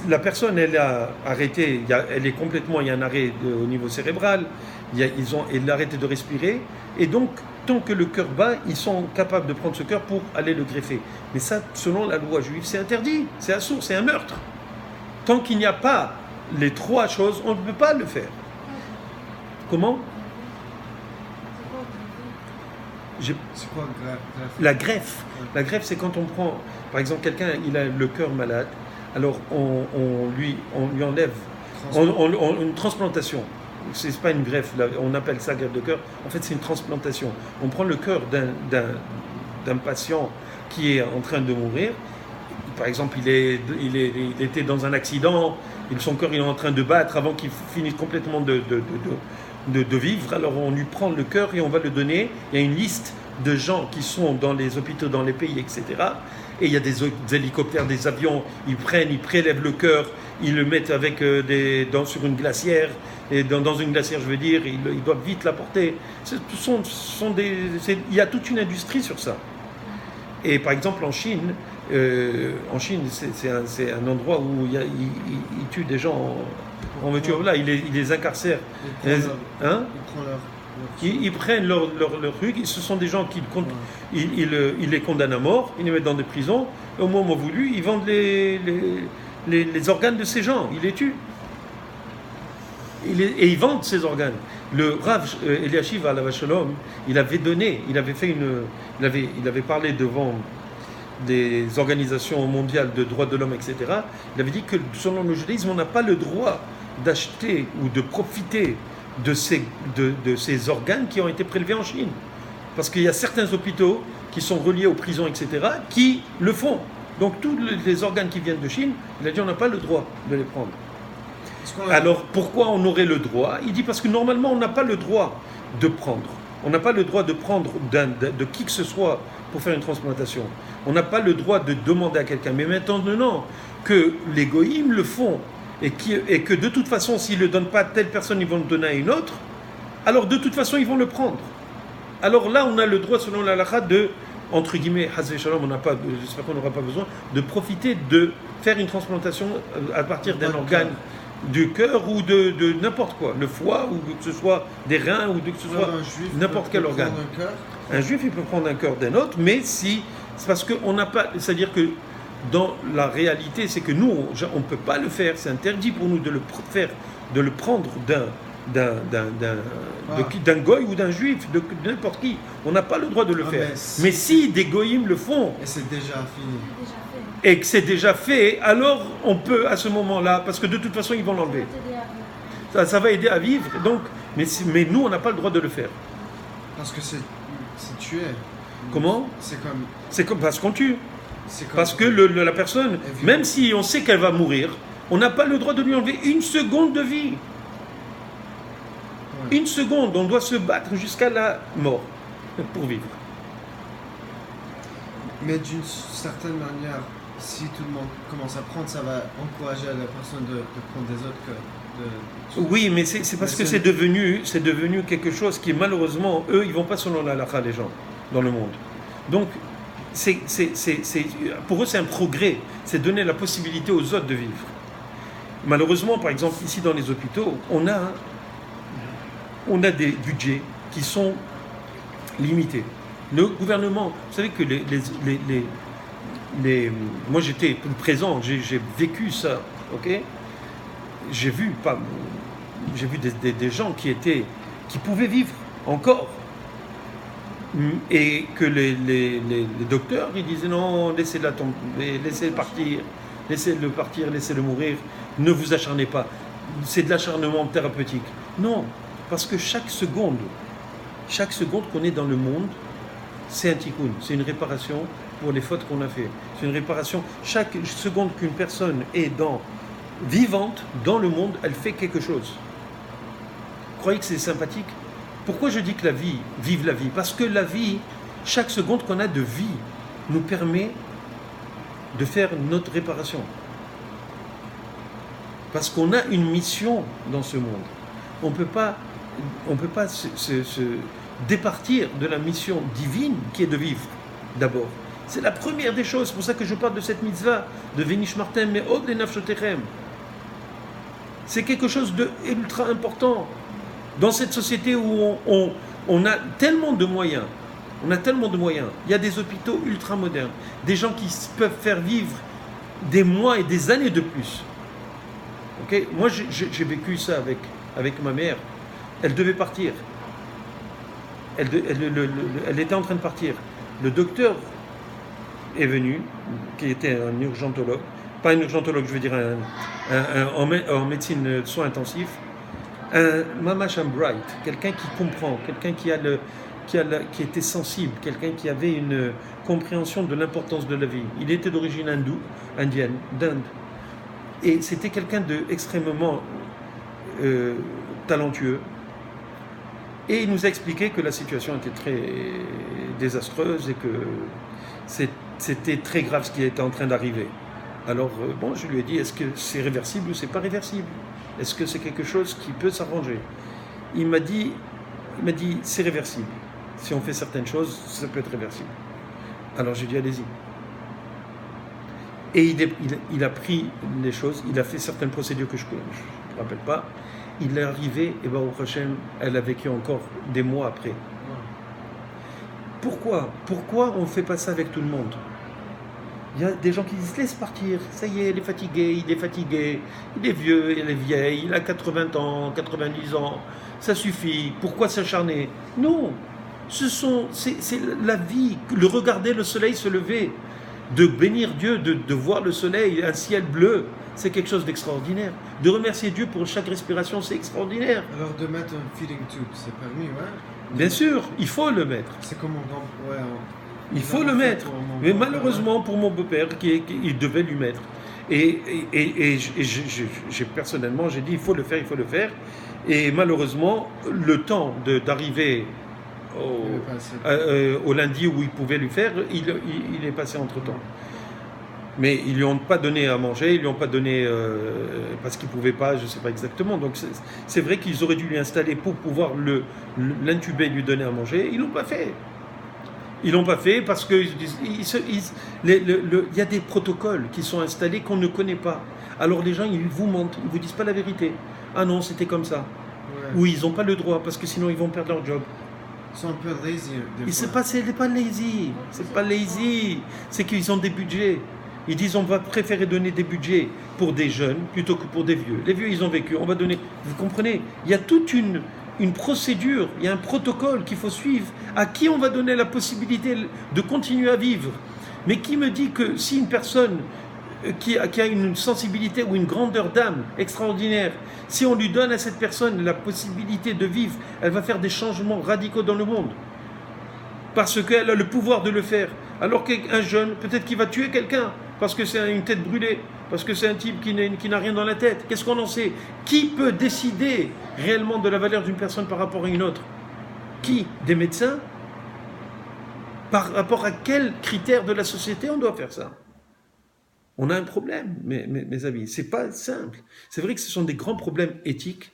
la personne, elle a arrêté, elle est complètement, il y a un arrêt au niveau cérébral, elle a arrêté de respirer, et donc, tant que le cœur bat, ils sont capables de prendre ce cœur pour aller le greffer. Mais ça, selon la loi juive, c'est interdit, c'est assourd, c'est un meurtre. Tant qu'il n'y a pas les trois choses, on ne peut pas le faire. Comment? C'est quoi greffe? La greffe. La greffe, c'est quand on prend, par exemple, quelqu'un, il a le cœur malade, alors on lui enlève une transplantation. C'est pas une greffe, là, on appelle ça greffe de cœur. En fait, c'est une transplantation. On prend le cœur d'un patient qui est en train de mourir. Par exemple, il était dans un accident, son cœur il est en train de battre avant qu'il finisse complètement de vivre. Alors on lui prend le cœur et on va le donner. Il y a une liste de gens qui sont dans les hôpitaux, dans les pays, etc. Et il y a des hélicoptères, des avions, ils prélèvent le cœur, ils le mettent avec sur une glacière. Et dans une glacière, je veux dire, ils doivent vite la porter. Il y a toute une industrie sur ça. Et par exemple en Chine, c'est un endroit où ils tuent des gens en voiture. Là, ils les incarcèrent. Ils prennent leur truc. Ce sont des gens ils les condamnent à mort, ils les mettent dans des prisons. Et au moment voulu, ils vendent les organes de ces gens. Ils les tuent. Et ils vendent ces organes. Le Rav Eliashiv alav shalom, il avait parlé devant des organisations mondiales de droits de l'homme, etc. Il avait dit que selon le judaïsme, on n'a pas le droit d'acheter ou de profiter de ces organes qui ont été prélevés en Chine. Parce qu'il y a certains hôpitaux qui sont reliés aux prisons, etc., qui le font. Donc tous les organes qui viennent de Chine, il a dit on n'a pas le droit de les prendre. Alors pourquoi on aurait le droit? Il dit parce que normalement on n'a pas le droit de prendre. On n'a pas le droit de prendre de qui que ce soit pour faire une transplantation. On n'a pas le droit de demander à quelqu'un. Mais maintenant que les goïms le font et que de toute façon s'ils ne le donnent pas à telle personne, ils vont le donner à une autre, alors de toute façon ils vont le prendre. Alors là on a le droit selon la halakha de, entre guillemets, Hazé Shalom, j'espère qu'on n'aura pas besoin, de profiter de faire une transplantation à partir d'un organe du cœur ou de n'importe quoi, le foie ou que ce soit des reins ou que ce soit n'importe quel organe. Un juif il peut prendre un cœur d'un autre, mais c'est parce qu'on n'a pas, c'est-à-dire que dans la réalité, c'est que nous on ne peut pas le faire, c'est interdit pour nous de le faire, de le prendre d'un goy ou d'un juif, de n'importe qui. On n'a pas le droit de le faire. Mais si des goyim le font, et c'est déjà fini. Et que c'est déjà fait, alors on peut à ce moment-là, parce que de toute façon ils vont l'enlever. Ça va aider à vivre, donc, mais nous on n'a pas le droit de le faire. Parce que c'est tuer. Comment? C'est comme parce qu'on tue. Parce que la personne, même si on sait qu'elle va mourir, on n'a pas le droit de lui enlever une seconde de vie. Ouais. Une seconde, on doit se battre jusqu'à la mort pour vivre. Mais d'une certaine manière, si tout le monde commence à prendre, ça va encourager la personne de prendre des autres que Oui, mais c'est parce que c'est devenu quelque chose qui, malheureusement, eux, ils vont pas selon la halakha, les gens, dans le monde. Donc, pour eux, c'est un progrès. C'est donner la possibilité aux autres de vivre. Malheureusement, par exemple, ici dans les hôpitaux, on a des budgets qui sont limités. Le gouvernement, vous savez que moi j'étais présent, j'ai vécu ça, ok? J'ai vu des gens qui pouvaient vivre encore, et que les docteurs ils disaient non, laissez-la tomber, laissez-le partir, laissez-le mourir, ne vous acharnez pas, c'est de l'acharnement thérapeutique. Non, parce que chaque seconde qu'on est dans le monde, c'est un tikkun, c'est une réparation pour les fautes qu'on a fait. C'est une réparation. Chaque seconde qu'une personne est vivante dans le monde, elle fait quelque chose. Vous croyez que c'est sympathique? Pourquoi je dis que la vie, vive la vie? Parce que la vie, chaque seconde qu'on a de vie, nous permet de faire notre réparation. Parce qu'on a une mission dans ce monde. On ne peut pas se départir de la mission divine qui est de vivre, d'abord. C'est la première des choses. C'est pour ça que je parle de cette mitzvah, de Venish Martin, mais Od le Nafshotechem. C'est quelque chose d'ultra important. Dans cette société où on a tellement de moyens, il y a des hôpitaux ultra modernes, des gens qui peuvent faire vivre des mois et des années de plus. Okay? Moi, j'ai vécu ça avec ma mère. Elle devait partir. Elle était en train de partir. Le docteur est venu, qui était un urgentologue, pas un urgentologue, je veux dire en médecine de soins intensifs, un mamasham bright, quelqu'un qui comprend, quelqu'un qui était sensible, quelqu'un qui avait une compréhension de l'importance de la vie. Il était d'origine indienne, d'Inde. Et c'était quelqu'un d'extrêmement talentueux. Et il nous a expliqué que la situation était très désastreuse et que c'était très grave ce qui était en train d'arriver. Alors, je lui ai dit, est-ce que c'est réversible ou c'est pas réversible? Est-ce que c'est quelque chose qui peut s'arranger? Il m'a dit, c'est réversible. Si on fait certaines choses, ça peut être réversible. Alors j'ai dit, allez-y. Et il a pris les choses, il a fait certaines procédures que je ne me rappelle pas. Il est arrivé, et au prochain, elle a vécu encore des mois après. Pourquoi on ne fait pas ça avec tout le monde? Il y a des gens qui disent, laisse partir, ça y est, il est fatigué, il est vieux, il est vieille, il a 80 ans, 90 ans, ça suffit, pourquoi s'acharner? Non, c'est la vie, le regarder le soleil se lever, de bénir Dieu, de voir le soleil, un ciel bleu, c'est quelque chose d'extraordinaire. De remercier Dieu pour chaque respiration, c'est extraordinaire. Alors de mettre un feeding tube, c'est permis, ouais? Bien sûr, il faut le mettre. C'est comme il faut le mettre. Mais malheureusement pour mon beau-père, il devait lui mettre. Et personnellement, j'ai dit, il faut le faire. Et malheureusement, le temps d'arriver au lundi où il pouvait lui faire, il est passé entre-temps. Mais ils ne lui ont pas donné à manger, ils ne lui ont pas donné parce qu'il ne pouvait pas, je ne sais pas exactement. Donc c'est vrai qu'ils auraient dû lui installer pour pouvoir l'intuber et lui donner à manger. Ils ne l'ont pas fait. Ils ne l'ont pas fait parce qu'il y a des protocoles qui sont installés qu'on ne connaît pas. Alors les gens, ils vous mentent, ils ne vous disent pas la vérité. Ah non, c'était comme ça. Ouais. Ou ils n'ont pas le droit parce que sinon ils vont perdre leur job. Ils sont un peu lazy. C'est pas lazy. C'est pas lazy. C'est qu'ils ont des budgets. Ils disent on va préférer donner des budgets pour des jeunes plutôt que pour des vieux. Les vieux, ils ont vécu. On va donner. Vous comprenez? Il y a toute une procédure, il y a un protocole qu'il faut suivre. À qui on va donner la possibilité de continuer à vivre? Mais qui me dit que si une personne qui a une sensibilité ou une grandeur d'âme extraordinaire, si on lui donne à cette personne la possibilité de vivre, elle va faire des changements radicaux dans le monde. Parce qu'elle a le pouvoir de le faire. Alors qu'un jeune, peut-être qu'il va tuer quelqu'un, parce que c'est une tête brûlée, parce que c'est un type qui n'a rien dans la tête. Qu'est-ce qu'on en sait? Qui peut décider réellement de la valeur d'une personne par rapport à une autre? Qui? Des médecins? Par rapport à quels critères de la société on doit faire ça? On a un problème, mes amis. C'est pas simple. C'est vrai que ce sont des grands problèmes éthiques,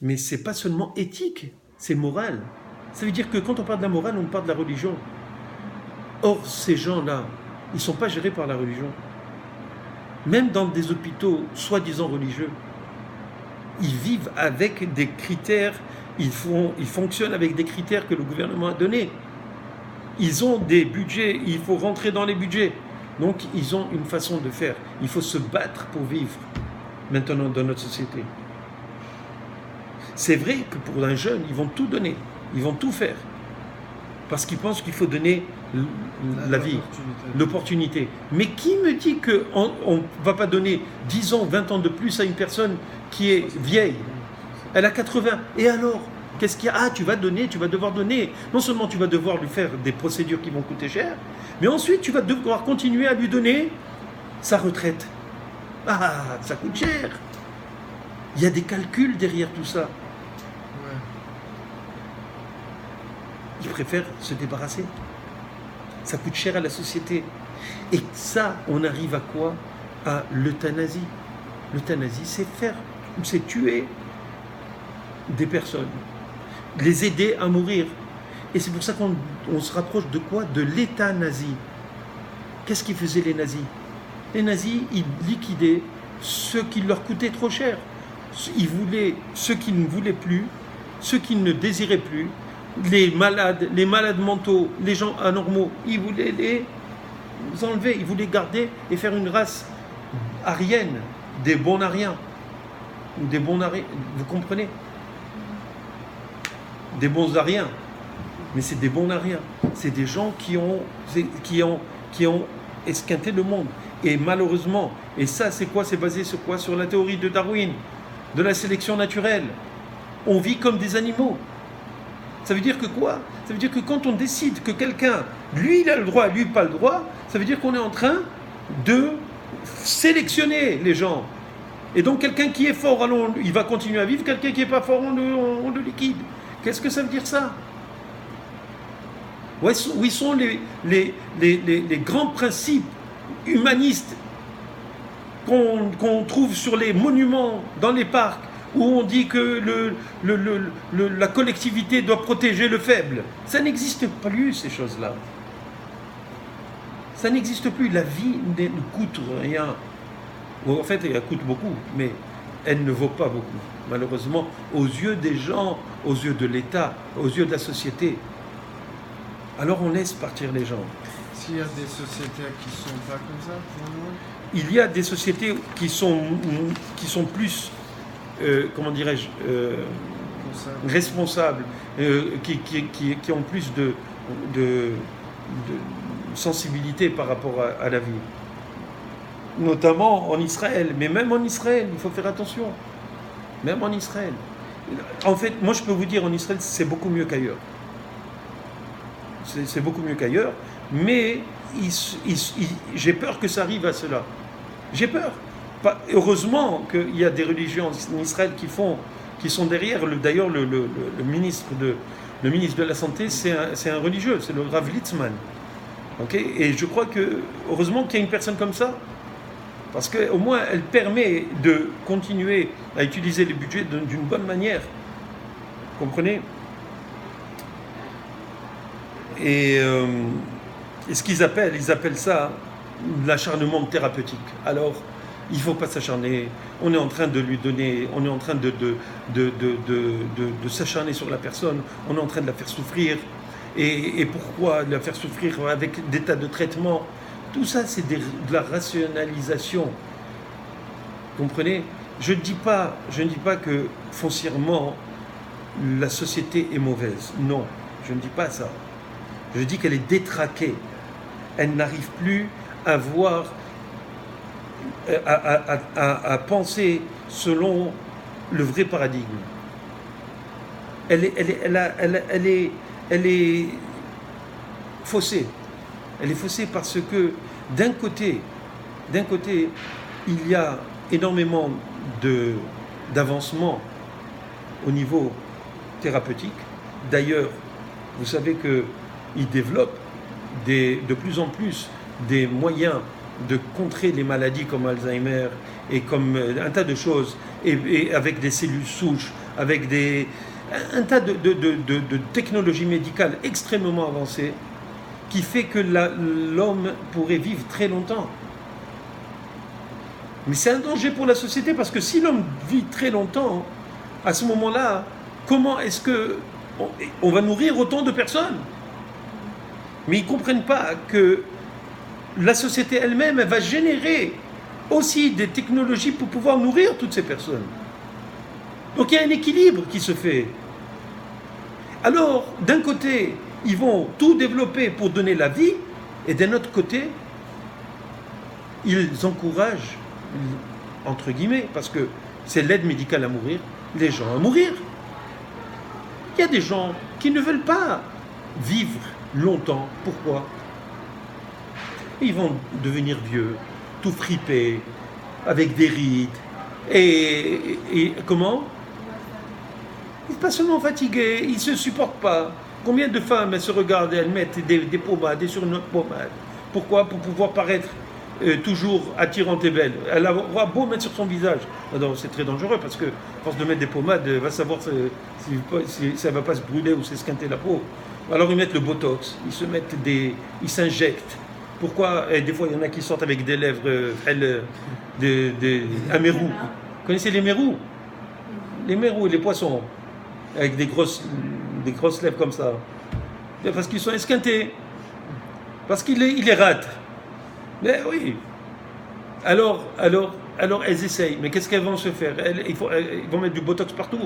mais c'est pas seulement éthique, c'est moral. Ça veut dire que quand on parle de la morale, on parle de la religion. Or, ces gens-là, ils ne sont pas gérés par la religion. Même dans des hôpitaux soi-disant religieux, ils vivent avec des critères, ils fonctionnent avec des critères que le gouvernement a donnés. Ils ont des budgets, il faut rentrer dans les budgets. Donc, ils ont une façon de faire. Il faut se battre pour vivre maintenant dans notre société. C'est vrai que pour un jeune, ils vont tout donner, ils vont tout faire. Parce qu'ils pensent qu'il faut donner la vie, l'opportunité. Mais qui me dit qu'on ne va pas donner 10 ans, 20 ans de plus à une personne qui est vieille? Elle a 80. Et alors? Qu'est-ce qu'il y a? Ah, tu vas donner, tu vas devoir donner. Non seulement tu vas devoir lui faire des procédures qui vont coûter cher, mais ensuite tu vas devoir continuer à lui donner sa retraite. Ah, ça coûte cher. Il y a des calculs derrière tout ça. Ouais. Ils préfèrent se débarrasser. Ça coûte cher à la société. Et ça, on arrive à quoi? À l'euthanasie. L'euthanasie, c'est tuer des personnes, les aider à mourir. Et c'est pour ça qu'on se rapproche de quoi? De l'État nazi. Qu'est-ce qu'ils faisaient les nazis? Les nazis, ils liquidaient ceux qui leur coûtaient trop cher. Ils voulaient ceux qui ne voulaient plus, ceux qui ne désiraient plus, les malades mentaux, les gens anormaux, ils voulaient les enlever, ils voulaient garder et faire une race aryenne, des bons ariens, ou des bons ariens, vous comprenez? Des bons ariens, mais c'est des bons ariens, c'est des gens qui ont esquinté le monde. Et malheureusement, et ça c'est quoi? C'est basé sur quoi? Sur la théorie de Darwin, de la sélection naturelle. On vit comme des animaux. Ça veut dire que quoi? Ça veut dire que quand on décide que quelqu'un, lui il a le droit, lui pas le droit, ça veut dire qu'on est en train de sélectionner les gens. Et donc quelqu'un qui est fort, alors il va continuer à vivre, quelqu'un qui n'est pas fort, on le liquide. Qu'est-ce que ça veut dire ça? Où sont les grands principes humanistes qu'on trouve sur les monuments, dans les parcs, où on dit que la collectivité doit protéger le faible? Ça n'existe plus, ces choses-là. Ça n'existe plus. La vie ne coûte rien. En fait, elle coûte beaucoup, mais elle ne vaut pas beaucoup. Malheureusement, aux yeux des gens, aux yeux de l'État, aux yeux de la société. Alors on laisse partir les gens. S'il y a des sociétés qui ne sont pas comme ça, pour le moment? Il y a des sociétés qui sont plus, comment dirais-je, responsables, qui ont plus de sensibilité par rapport à la vie. Notamment en Israël. Mais même en Israël, il faut faire attention. Même en Israël. En fait, moi je peux vous dire, en Israël, c'est beaucoup mieux qu'ailleurs. C'est beaucoup mieux qu'ailleurs. Mais j'ai peur que ça arrive à cela. J'ai peur. Heureusement qu'il y a des religions en Israël qui sont derrière. D'ailleurs, le ministre de la Santé, c'est un religieux, c'est le Rav Litzman. Okay? Et je crois que, heureusement qu'il y a une personne comme ça, parce qu'au moins, elle permet de continuer à utiliser les budgets d'une bonne manière. Vous comprenez? Et ce qu'ils appellent ça l'acharnement thérapeutique. Alors, il ne faut pas s'acharner. On est en train de lui donner, on est en train de s'acharner sur la personne, on est en train de la faire souffrir. Et pourquoi la faire souffrir avec des tas de traitements? Tout ça, c'est de la rationalisation. Vous comprenez? Je ne dis pas que foncièrement, la société est mauvaise. Non, je ne dis pas ça. Je dis qu'elle est détraquée. Elle n'arrive plus à voir, à penser selon le vrai paradigme. Elle est faussée. Elle est faussée parce que d'un côté, il y a énormément d'avancement au niveau thérapeutique. D'ailleurs, vous savez qu'ils développent de plus en plus des moyens de contrer les maladies comme Alzheimer et comme un tas de choses, et avec des cellules souches, avec un tas de technologies médicales extrêmement avancées, qui fait que l'homme pourrait vivre très longtemps. Mais c'est un danger pour la société, parce que si l'homme vit très longtemps, à ce moment-là, comment est-ce qu'on va nourrir autant de personnes? Mais ils ne comprennent pas que la société elle-même, elle va générer aussi des technologies pour pouvoir nourrir toutes ces personnes. Donc il y a un équilibre qui se fait. Alors, d'un côté, ils vont tout développer pour donner la vie, et d'un autre côté, ils encouragent, entre guillemets, parce que c'est l'aide médicale à mourir, les gens à mourir. Il Il y a des gens qui ne veulent pas vivre longtemps. Pourquoi? Ils vont devenir vieux, tout fripés, avec des rides. Et comment? Ils sont pas seulement fatigués, ils ne se supportent pas. Combien de femmes, elles se regardent et elles mettent des pommades et sur une autre pommade? Pourquoi? Pour pouvoir paraître toujours attirante et belle. Elle aura beau mettre sur son visage. Alors, c'est très dangereux parce que, à force de mettre des pommades, elle va savoir si ça ne va pas se brûler ou s'esquinter la peau. Alors, ils mettent le botox, ils s'injectent. Pourquoi? Et des fois, il y en a qui sortent avec des lèvres, un mérou. Vous connaissez les mérous? Les mérous et les poissons, avec des grosses lèvres comme ça. Parce qu'ils sont esquintés. Parce qu'ils les ratent. Mais oui. Alors, elles essayent. Mais qu'est-ce qu'elles vont se faire? Ils vont mettre du botox partout.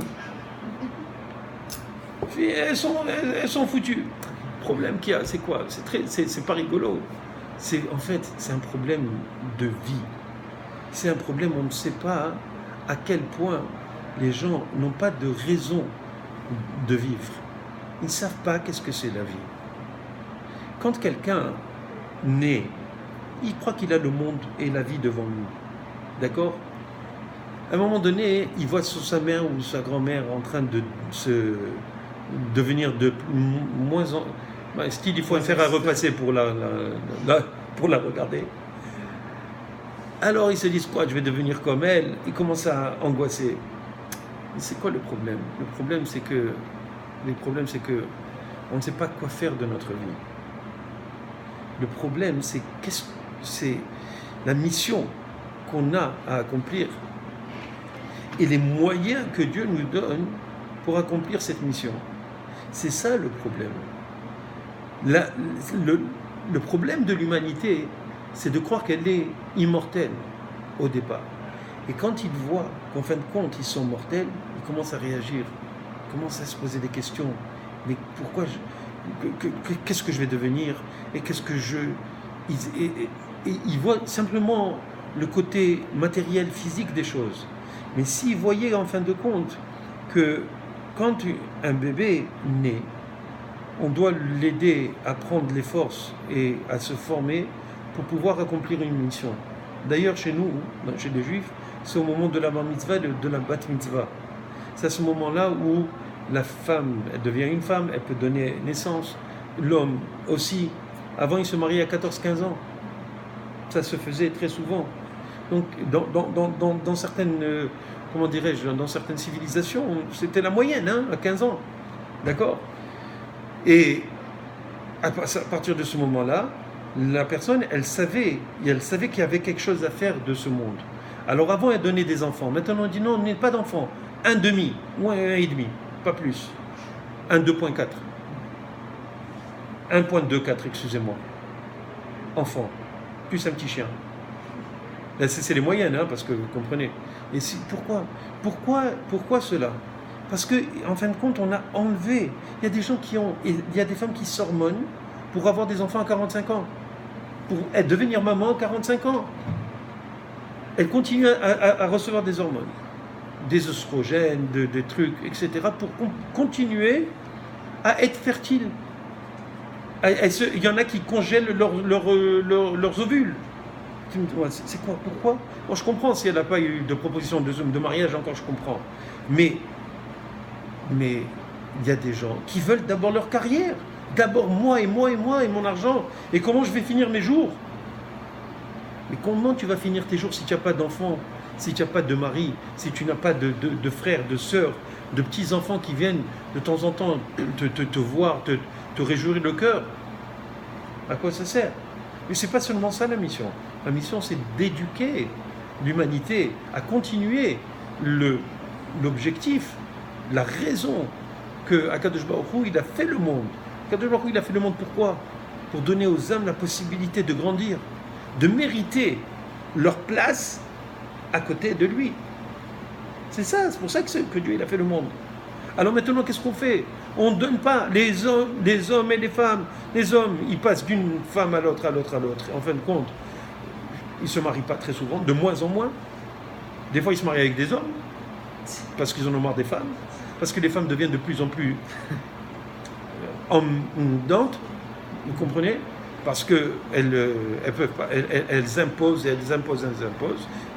Puis elles sont foutues. Le problème qu'il y a, c'est quoi? C'est pas rigolo. En fait, c'est un problème de vie. C'est un problème, on ne sait pas à quel point les gens n'ont pas de raison de vivre. Ils ne savent pas qu'est-ce que c'est la vie. Quand quelqu'un naît, il croit qu'il a le monde et la vie devant lui. D'accord? À un moment donné, il voit sa mère ou sa grand-mère en train de se devenir de moins en... Style, il faut faire à repasser pour la regarder. Alors ils se disent quoi? Je vais devenir comme elle. Ils commencent à angoisser. Mais c'est quoi le problème? Le problème, c'est que on ne sait pas quoi faire de notre vie. Le problème, c'est la mission qu'on a à accomplir et les moyens que Dieu nous donne pour accomplir cette mission. C'est ça le problème. Le problème de l'humanité, c'est de croire qu'elle est immortelle au départ. Et quand ils voient qu'en fin de compte, ils sont mortels, ils commencent à réagir, ils commencent à se poser des questions. Mais pourquoi qu'est-ce que je vais devenir? Et qu'est-ce que ils voient simplement le côté matériel, physique des choses. Mais s'ils voyaient en fin de compte que quand un bébé naît, on doit l'aider à prendre les forces et à se former pour pouvoir accomplir une mission. D'ailleurs, chez nous, chez les Juifs, c'est au moment de la bar mitzvah, de la bat mitzvah. C'est à ce moment-là où la femme, elle devient une femme, elle peut donner naissance. L'homme aussi. Avant, il se mariait à 14-15 ans. Ça se faisait très souvent. Donc, dans certaines, comment dirais-je, dans certaines civilisations, c'était la moyenne, à 15 ans. D'accord? Et à partir de ce moment-là, la personne, elle savait qu'il y avait quelque chose à faire de ce monde. Alors avant, elle donnait des enfants. Maintenant, on dit non, on n'est pas d'enfants. 1,5 ou 1,5, pas plus. 1,2.4. 1,24, excusez-moi. Enfant, plus un petit chien. Là, c'est les moyennes, parce que vous comprenez. Et pourquoi cela? Parce que, en fin de compte, on a enlevé. Il y a des gens il y a des femmes qui s'hormonent pour avoir des enfants à 45 ans. Pour devenir maman à 45 ans. Elles continuent à recevoir des hormones, des oestrogènes, des trucs, etc. pour continuer à être fertiles. Il y en a qui congèlent leurs ovules. C'est quoi? Pourquoi? Bon, je comprends si elle n'a pas eu de proposition de mariage encore, je comprends. Mais il y a des gens qui veulent d'abord leur carrière. D'abord moi et mon argent. Et comment je vais finir mes jours? Mais comment tu vas finir tes jours si tu n'as pas d'enfants, si tu n'as pas de mari, si tu n'as pas de frères, de sœurs, de petits-enfants qui viennent de temps en temps te voir, te réjouir le cœur? À quoi ça sert? Mais ce n'est pas seulement ça la mission. La mission, c'est d'éduquer l'humanité à continuer l'objectif, la raison que Akadosh Baruch Hu, il a fait le monde. Akadosh Baruch Hu, il a fait le monde pourquoi? Pour donner aux âmes la possibilité de grandir, de mériter leur place à côté de lui. C'est ça, c'est pour ça que Dieu il a fait le monde. Alors maintenant, qu'est-ce qu'on fait? On ne donne pas les hommes et les femmes. Les hommes, ils passent d'une femme à l'autre. En fin de compte, ils ne se marient pas très souvent, de moins en moins. Des fois, ils se marient avec des hommes, parce qu'ils en ont marre des femmes. parce que les femmes deviennent de plus en plus emmenantes, vous comprenez? Parce qu'elles peuvent pas, elles imposent, elles imposent.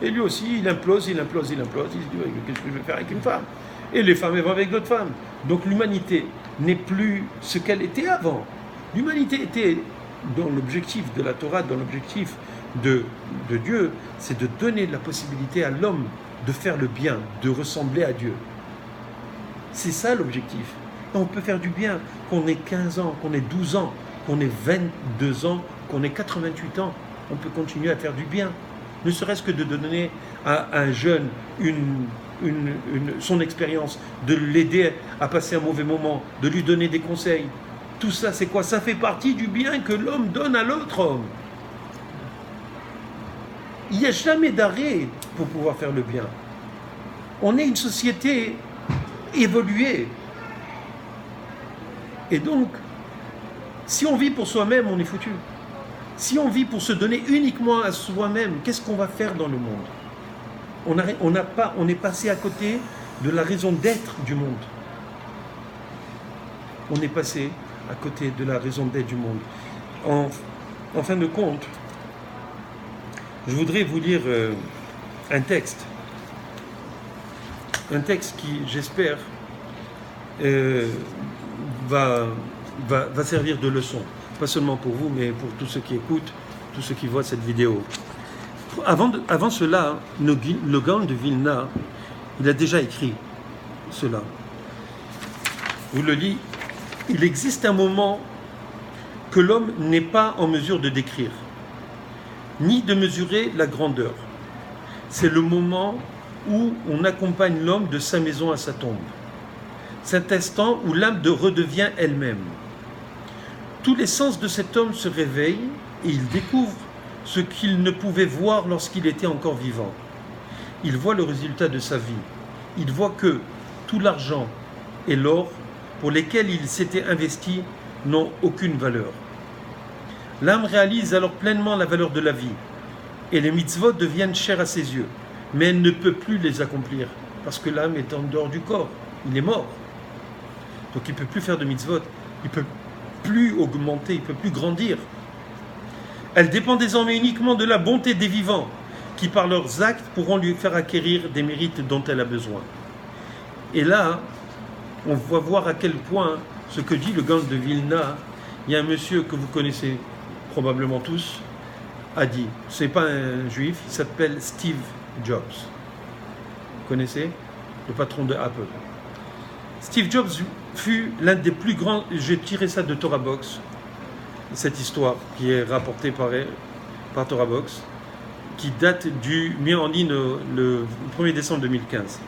Et lui aussi, il implose. Il se dit, ouais, qu'est-ce que je vais faire avec une femme? Et les femmes, elles vont avec d'autres femmes. Donc l'humanité n'est plus ce qu'elle était avant. L'humanité était dans l'objectif de la Torah, dans l'objectif de Dieu, c'est de donner la possibilité à l'homme de faire le bien, de ressembler à Dieu. C'est ça l'objectif. Et on peut faire du bien, qu'on ait 15 ans, qu'on ait 12 ans, qu'on ait 22 ans, qu'on ait 88 ans. On peut continuer à faire du bien. Ne serait-ce que de donner à un jeune son expérience, de l'aider à passer un mauvais moment, de lui donner des conseils. Tout ça, c'est quoi? Ça fait partie du bien que l'homme donne à l'autre homme. Il n'y a jamais d'arrêt pour pouvoir faire le bien. On est une société évoluée. Et donc, si on vit pour soi-même, on est foutu. Si on vit pour se donner uniquement à soi-même, qu'est-ce qu'on va faire dans le monde? On est passé à côté de la raison d'être du monde. On est passé à côté de la raison d'être du monde. En fin de compte, je voudrais vous lire un texte qui, j'espère, va servir de leçon. Pas seulement pour vous, mais pour tous ceux qui écoutent, tous ceux qui voient cette vidéo. Avant cela, le Gaon de Vilna, il a déjà écrit cela. Je vous le lis. Il existe un moment que l'homme n'est pas en mesure de décrire, ni de mesurer la grandeur. C'est le moment où on accompagne l'homme de sa maison à sa tombe. Cet instant où l'âme redevient elle-même. Tous les sens de cet homme se réveillent et il découvre ce qu'il ne pouvait voir lorsqu'il était encore vivant. Il voit le résultat de sa vie. Il voit que tout l'argent et l'or pour lesquels il s'était investi n'ont aucune valeur. L'âme réalise alors pleinement la valeur de la vie et les mitzvot deviennent chères à ses yeux, mais elle ne peut plus les accomplir parce que l'âme est en dehors du corps, il est mort. Donc il ne peut plus faire de mitzvot, il ne peut plus augmenter, il ne peut plus grandir. Elle dépend désormais uniquement de la bonté des vivants qui par leurs actes pourront lui faire acquérir des mérites dont elle a besoin. Et là, on va voir à quel point ce que dit le Gaon de Vilna, il y a un monsieur que vous connaissez probablement tous, a dit, c'est pas un juif, il s'appelle Steve Jobs. Vous connaissez? Le patron de Apple. Steve Jobs fut l'un des plus grands, j'ai tiré ça de Torah Box, cette histoire qui est rapportée par Torah Box, qui date mis en ligne le 1er décembre 2015.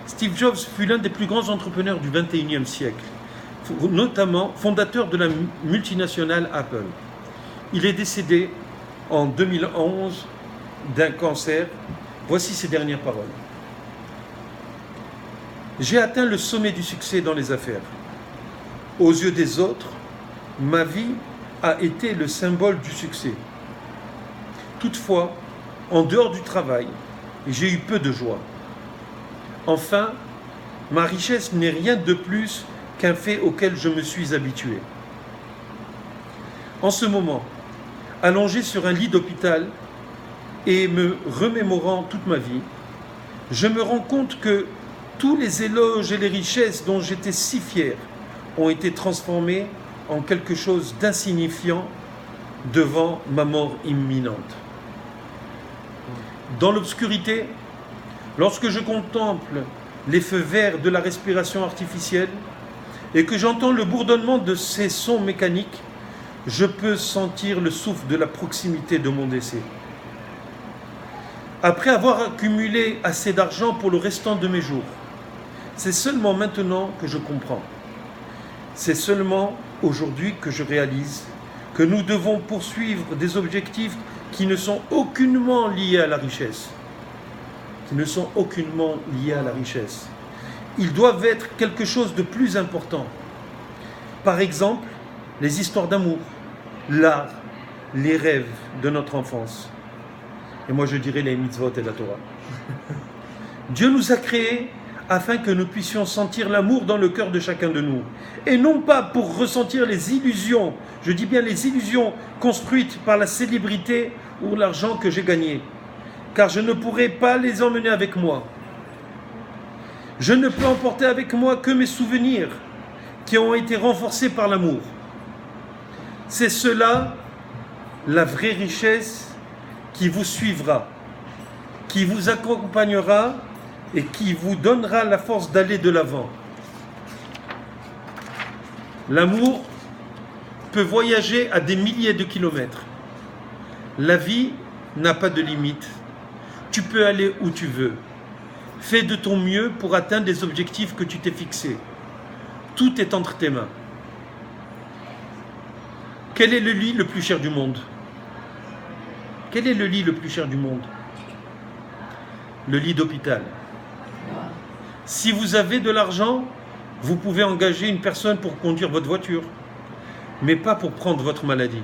Steve Jobs fut l'un des plus grands entrepreneurs du XXIe siècle, notamment fondateur de la multinationale Apple. Il est décédé en 2011 d'un cancer. Voici ses dernières paroles. J'ai atteint le sommet du succès dans les affaires. Aux yeux des autres, ma vie a été le symbole du succès. Toutefois, en dehors du travail, j'ai eu peu de joie. Enfin, ma richesse n'est rien de plus qu'un fait auquel je me suis habitué. En ce moment, allongé sur un lit d'hôpital et me remémorant toute ma vie, je me rends compte que tous les éloges et les richesses dont j'étais si fier ont été transformés en quelque chose d'insignifiant devant ma mort imminente. Dans l'obscurité, lorsque je contemple les feux verts de la respiration artificielle et que j'entends le bourdonnement de ces sons mécaniques, je peux sentir le souffle de la proximité de mon décès. Après avoir accumulé assez d'argent pour le restant de mes jours, c'est seulement maintenant que je comprends. C'est seulement aujourd'hui que je réalise que nous devons poursuivre des objectifs qui ne sont aucunement liés à la richesse. Ils doivent être quelque chose de plus important. Par exemple, les histoires d'amour, l'art, les rêves de notre enfance. Et moi je dirais les mitzvot et la Torah. Dieu nous a créés afin que nous puissions sentir l'amour dans le cœur de chacun de nous. Et non pas pour ressentir les illusions, je dis bien les illusions construites par la célébrité ou l'argent que j'ai gagné. Car je ne pourrai pas les emmener avec moi. Je ne peux emporter avec moi que mes souvenirs qui ont été renforcés par l'amour. C'est cela, la vraie richesse qui vous suivra, qui vous accompagnera et qui vous donnera la force d'aller de l'avant. L'amour peut voyager à des milliers de kilomètres. La vie n'a pas de limite. Tu peux aller où tu veux. Fais de ton mieux pour atteindre les objectifs que tu t'es fixés. Tout est entre tes mains. Quel est le lit le plus cher du monde? Quel est le lit le plus cher du monde? Le lit d'hôpital. Si vous avez de l'argent, vous pouvez engager une personne pour conduire votre voiture, mais pas pour prendre votre maladie.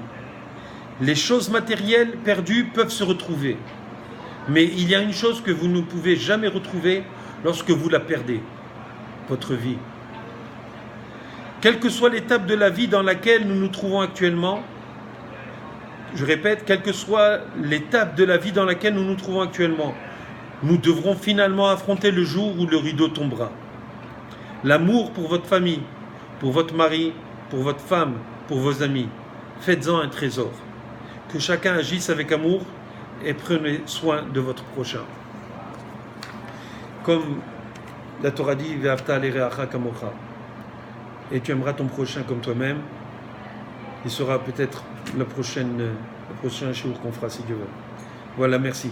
Les choses matérielles perdues peuvent se retrouver, mais il y a une chose que vous ne pouvez jamais retrouver lorsque vous la perdez, votre vie. Quelle que soit l'étape de la vie dans laquelle nous nous trouvons actuellement, je répète, quelle que soit l'étape de la vie dans laquelle nous nous trouvons actuellement, nous devrons finalement affronter le jour où le rideau tombera. L'amour pour votre famille, pour votre mari, pour votre femme, pour vos amis, faites-en un trésor. Que chacun agisse avec amour et prenez soin de votre prochain. Comme la Torah dit, Ve'ahavta l'ereacha kamocha, et tu aimeras ton prochain comme toi-même, il sera peut-être le prochain shiur qu'on fera si Dieu veut. Voilà, merci.